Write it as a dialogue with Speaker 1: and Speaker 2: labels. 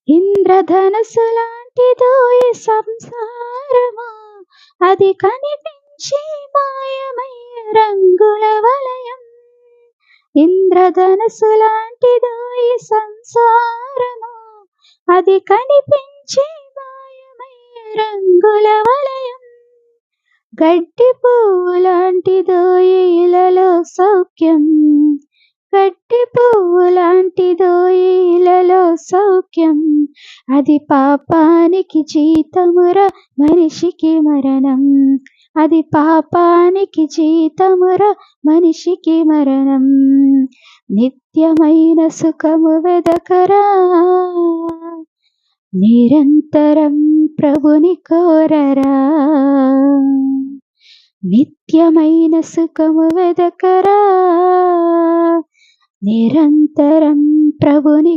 Speaker 1: ఇంద్రధనస్సు లాంటిదో ఈ సంసారము, అది కనిపించి మాయమయ్యే రంగుల వలయం. ఇంద్రధనస్సు లాంటిదో ఈ సంసారము, అది కనిపించి మాయమయ్యే రంగుల వలయం. గడ్డి పువ్వు లాంటిదో ఈ ఇలలో సౌఖ్యం, గడ్డి పువ్వు లాంటిదో ఈ ఇలలో సౌఖ్యం. అది పాపానికి జీతమురా మనిషికి మరణం, అది పాపానికి జీతమురా మనిషికి మరణం. నిత్యమైన సుఖము వెదకరా, నిరంతరం ప్రభుని కోరరా. నిత్యమైన సుఖము వెదకరా, నిరంతరం ప్రభుని